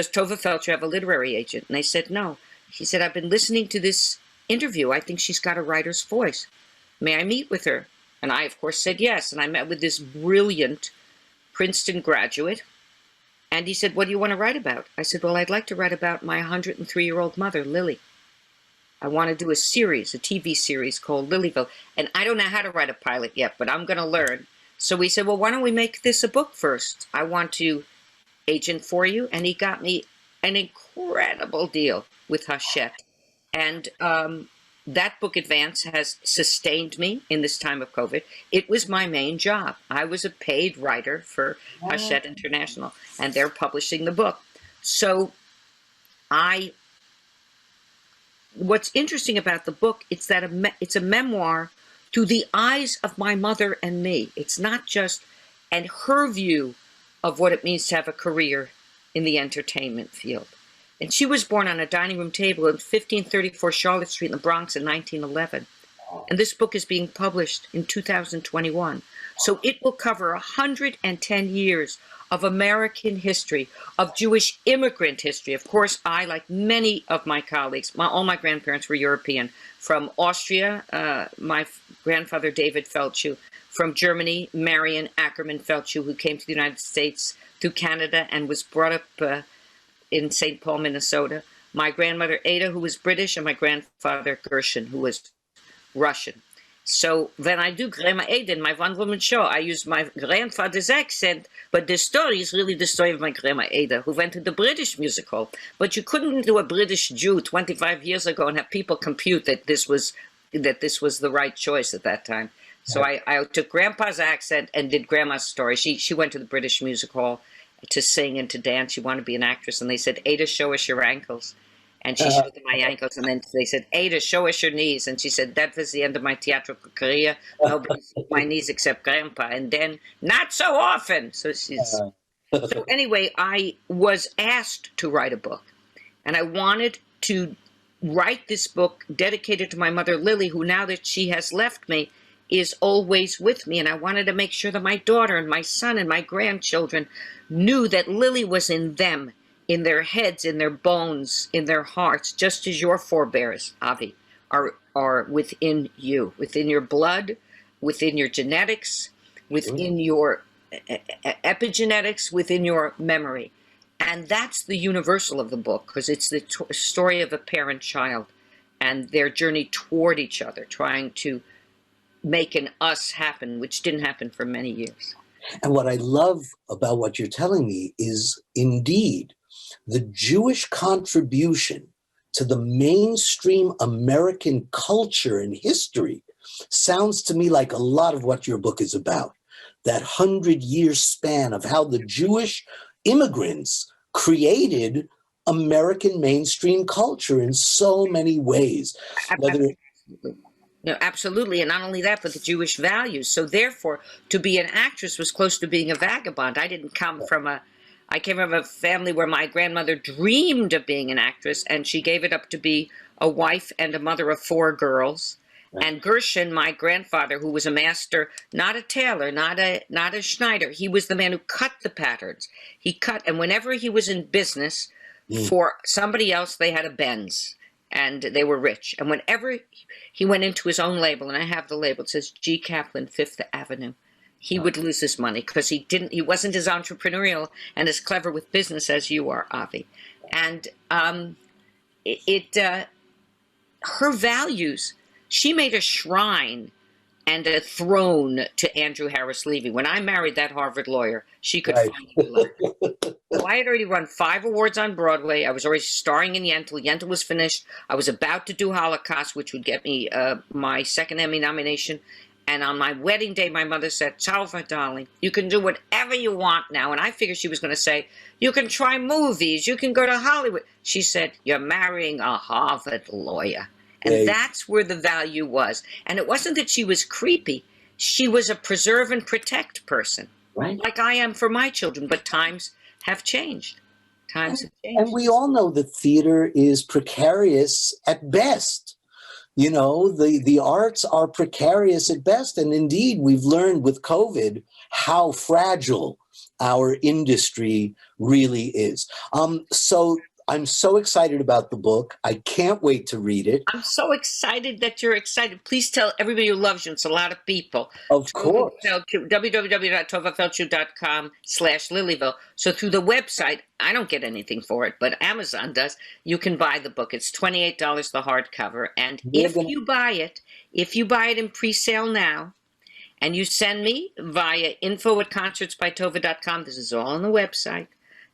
Tovah Feldshuh have a literary agent? And they said, no. He said, I've been listening to this interview. I think she's got a writer's voice. May I meet with her? And I, of course, said yes. And I met with this brilliant Princeton graduate. And he said, what do you want to write about? I said, well, I'd like to write about my 103-year-old mother, Lily. I want to do a TV series called Lilyville. And I don't know how to write a pilot yet, but I'm going to learn. So we said, well, why don't we make this a book first? I want to agent for you. And he got me an incredible deal with Hachette. And that book, Advance, has sustained me in this time of COVID. It was my main job. I was a paid writer for Hachette International, and they're publishing the book. So what's interesting about the book, it's that it's a memoir through the eyes of my mother and me. It's not just, and her view of what it means to have a career in the entertainment field. And she was born on a dining room table in 1534 Charlotte Street in the Bronx in 1911. And this book is being published in 2021. So it will cover 110 years of American history, of Jewish immigrant history. Of course, I, like many of my colleagues, all my grandparents were European. From Austria, my grandfather, David Feldshuh. From Germany, Marion Ackerman Feldshuh, who came to the United States through Canada and was brought up in St. Paul, Minnesota. My grandmother, Ada, who was British, and my grandfather, Gershon, who was Russian. So when I do Grandma Ada in my one-woman show, I use my grandfather's accent, but the story is really the story of my Grandma Ada, who went to the British music hall. But you couldn't do a British Jew 25 years ago and have people compute that this was the right choice at that time. So I took Grandpa's accent and did Grandma's story. She went to the British Music Hall to sing and to dance. She wanted to be an actress. And they said, Ada, show us your ankles. And she showed them my ankles. And then they said, Ada, show us your knees. And she said, that was the end of my theatrical career. Nobody saw my knees except Grandpa. And then, not so often. So so anyway, I was asked to write a book. And I wanted to write this book dedicated to my mother, Lily, who now that she has left me, is always with me. And I wanted to make sure that my daughter and my son and my grandchildren knew that Lily was in them, in their heads, in their bones, in their hearts, just as your forebears, Avi, are within you, within your blood, within your genetics, within your epigenetics, within your memory. And that's the universal of the book, because it's the story of a parent-child and their journey toward each other, trying to making us happen, which didn't happen for many years. And what I love about what you're telling me is indeed the Jewish contribution to the mainstream American culture and history sounds to me like a lot of what your book is about. That 100-year span of how the Jewish immigrants created American mainstream culture in so many ways. Absolutely. No, absolutely. And not only that, but the Jewish values. So therefore, to be an actress was close to being a vagabond. I came from a family where my grandmother dreamed of being an actress, and she gave it up to be a wife and a mother of 4 girls. Right. And Gershon, my grandfather, who was a master, not a tailor, not a Schneider, he was the man who cut the patterns. He cut, and whenever he was in business for somebody else, they had a Benz. And they were rich. And whenever he went into his own label, and I have the label, it says G. Kaplan, 5th Avenue, he would lose his money because he wasn't as entrepreneurial and as clever with business as you are, Avi. And her values, she made a shrine and a throne to Andrew Harris Levy. When I married that Harvard lawyer, she could find me love. So I had already won 5 awards on Broadway. I was already starring in Yentl. Yentl was finished. I was about to do Holocaust, which would get me my 2nd Emmy nomination. And on my wedding day, my mother said, Tovah, darling, you can do whatever you want now. And I figured she was going to say, you can try movies. You can go to Hollywood. She said, you're marrying a Harvard lawyer. And that's where the value was. And it wasn't that she was creepy. She was a preserve and protect person, like I am for my children. But times have changed. Times have changed. And we all know that theater is precarious at best. You know, the arts are precarious at best. And indeed, we've learned with COVID how fragile our industry really is. So I'm so excited about the book. I can't wait to read it. I'm so excited that you're excited. Please tell everybody who loves you. It's a lot of people. Of course. www.tovahfeldshuh.com/Lilyville. So through the website, I don't get anything for it, but Amazon does. You can buy the book. It's $28 the hardcover. And if you buy it in pre-sale now, and you send me via info@concertsbytovah.com, this is all on the website.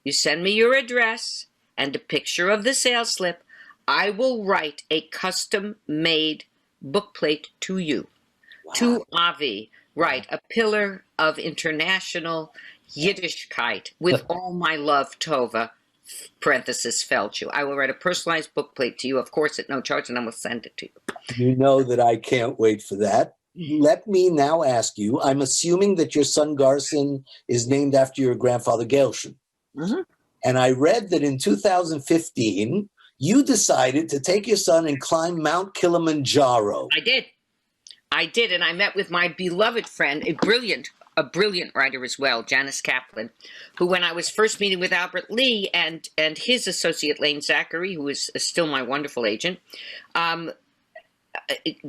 You send me your address and a picture of the sales slip, I will write a custom-made bookplate to you, to Avi. Right, a pillar of international Yiddishkeit with all my love, Tovah, parenthesis, Feldshuh. I will write a personalized bookplate to you, of course, at no charge, and I will send it to you. You know that I can't wait for that. Let me now ask you, I'm assuming that your son Garson is named after your grandfather Gershon. Mm-hmm. And I read that in 2015, you decided to take your son and climb Mount Kilimanjaro. I did, and I met with my beloved friend, a brilliant writer as well, Janice Kaplan, who when I was first meeting with Albert Lee and his associate Lane Zachary, who is still my wonderful agent,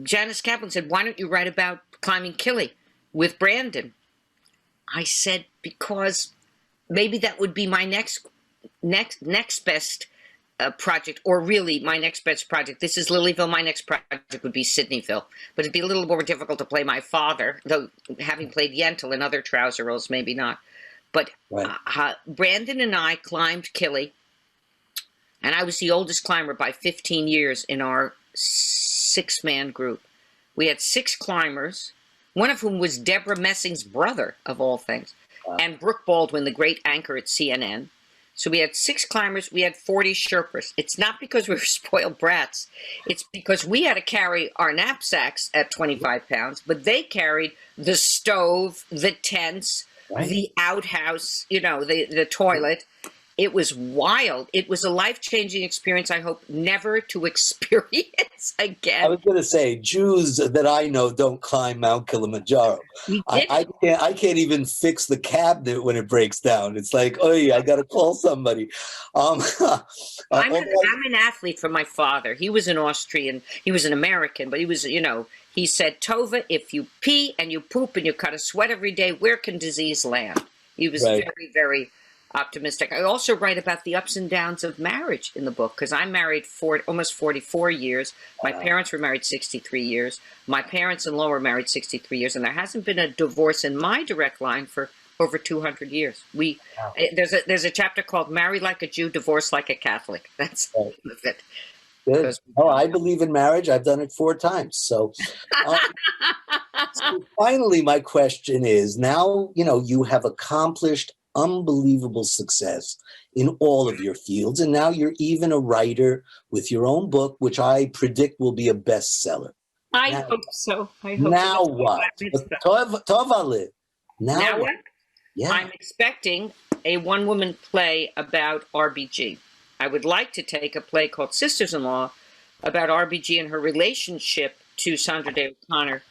Janice Kaplan said, why don't you write about climbing Kili with Brandon? I said, because maybe that would be my next best project, or really my next best project. This is Lilyville. My next project would be Sydneyville, but it'd be a little more difficult to play my father, though having played Yentl and other trouser roles, maybe not. But Brandon and I climbed Kili, and I was the oldest climber by 15 years in our 6-man group. We had 6 climbers, one of whom was Deborah Messing's brother, of all things, and Brooke Baldwin, the great anchor at CNN. So we had 6 climbers, we had 40 Sherpas. It's not because we were spoiled brats. It's because we had to carry our knapsacks at 25 pounds, but they carried the stove, the tents, the outhouse, you know, the toilet. It was wild. It was a life-changing experience I hope never to experience again. I was going to say, Jews that I know don't climb Mount Kilimanjaro. I can't even fix the cabinet when it breaks down. It's like, oh, I got to call somebody. I'm an athlete from my father. He was an Austrian. He was an American, but he was, you know, he said, Tovah, if you pee and you poop and you cut a sweat every day, where can disease land? He was very, very optimistic. I also write about the ups and downs of marriage in the book, because I'm married for almost 44 years. My parents were married 63 years. My parents-in-law were married 63 years, and there hasn't been a divorce in my direct line for over 200 years. There's a chapter called "Marry Like a Jew, Divorce Like a Catholic." That's it. Good. Oh, I believe in marriage. I've done it 4 times. So, so finally, my question is, now, you have accomplished unbelievable success in all of your fields, and now you're even a writer with your own book, which I predict will be a bestseller. I hope so. Now what? Tovah, now what? Yeah. I'm expecting a one-woman play about RBG. I would like to take a play called Sisters-in-Law about RBG and her relationship to Sandra Day O'Connor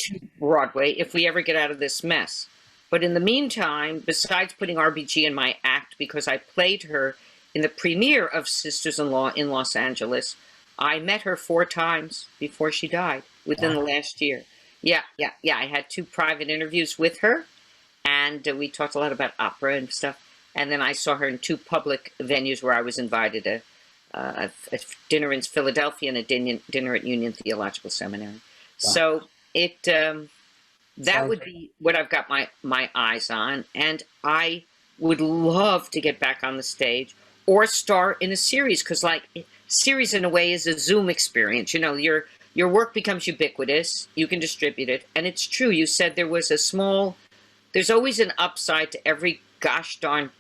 to Broadway if we ever get out of this mess. But in the meantime, besides putting RBG in my act, because I played her in the premiere of Sisters-in-Law in Los Angeles, I met her 4 times before she died within the last year. Yeah. I had 2 private interviews with her, and we talked a lot about opera and stuff. And then I saw her in 2 public venues where I was invited to a dinner in Philadelphia and a dinner at Union Theological Seminary. Wow. So that would be what I've got my eyes on. And I would love to get back on the stage or star in a series, because series in a way is a Zoom experience. Your work becomes ubiquitous. You can distribute it. And it's true. You said there's always an upside to every gosh darn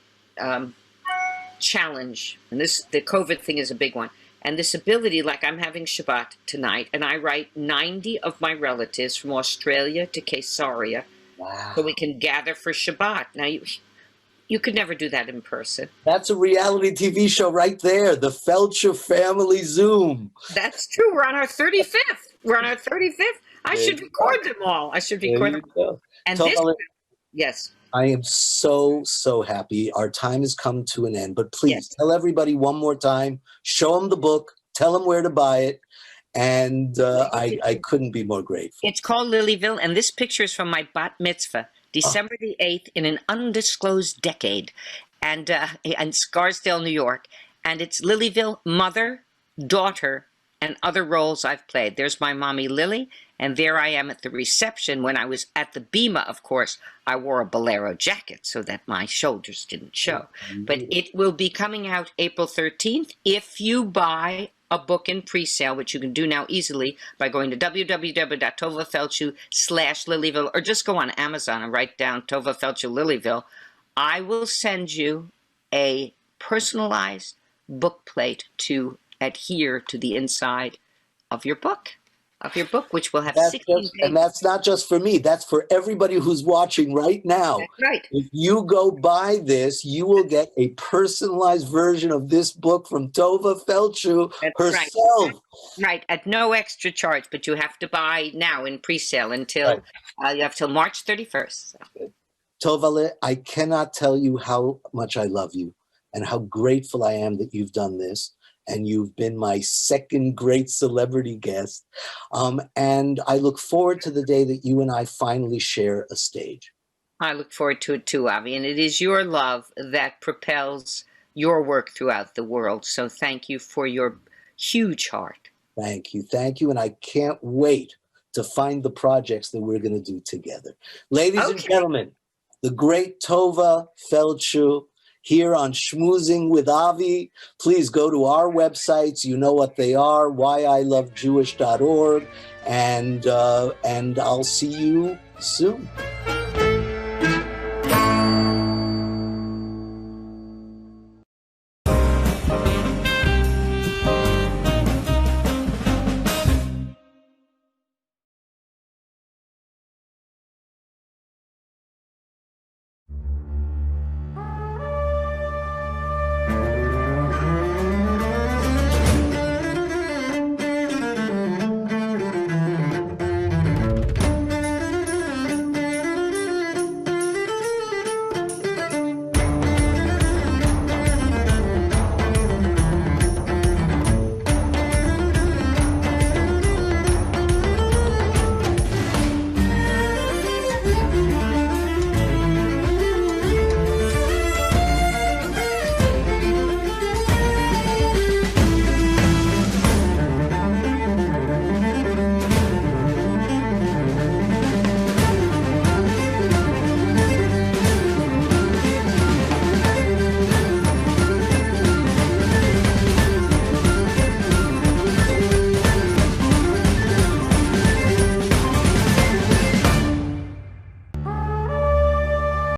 challenge, and the COVID thing is a big one. And this ability, like I'm having Shabbat tonight, and I write 90 of my relatives from Australia to Caesarea, so we can gather for Shabbat. Now you could never do that in person. That's a reality TV show right there, the Feldshuh Family Zoom. That's true. We're on our 35th. I should record them all. And yes. I am so, so happy. Our time has come to an end. But please tell everybody one more time, show them the book, tell them where to buy it. And I couldn't be more grateful. It's called Lilyville, and this picture is from my bat mitzvah, December the 8th, in an undisclosed decade, and in Scarsdale, New York. And it's Lilyville, mother, daughter, and other roles I've played. There's my mommy, Lily. And there I am at the reception. When I was at the Bema, of course, I wore a bolero jacket so that my shoulders didn't show. But it will be coming out April 13th. If you buy a book in pre-sale, which you can do now easily by going to www.tovahfeldshuh.com/Lilyville, or just go on Amazon and write down Tovah Feldshuh Lilyville, I will send you a personalized book plate to adhere to the inside of your book. Which will have 16 pages. And that's not just for me. That's for everybody who's watching right now. That's right. If you go buy this, you will get a personalized version of this book from Tovah Feldshuh herself. Right, at no extra charge, but you have to buy now in pre-sale until you have till March 31st. So. Tovah, I cannot tell you how much I love you and how grateful I am that you've done this. And you've been my second great celebrity guest. And I look forward to the day that you and I finally share a stage. I look forward to it too, Avi. And it is your love that propels your work throughout the world. So thank you for your huge heart. Thank you. And I can't wait to find the projects that we're going to do together. Ladies and gentlemen, the great Tovah Feldshuh, here on Schmoozing with Avi. Please go to our websites. You know what they are, yilovejewish.org. And I'll see you soon.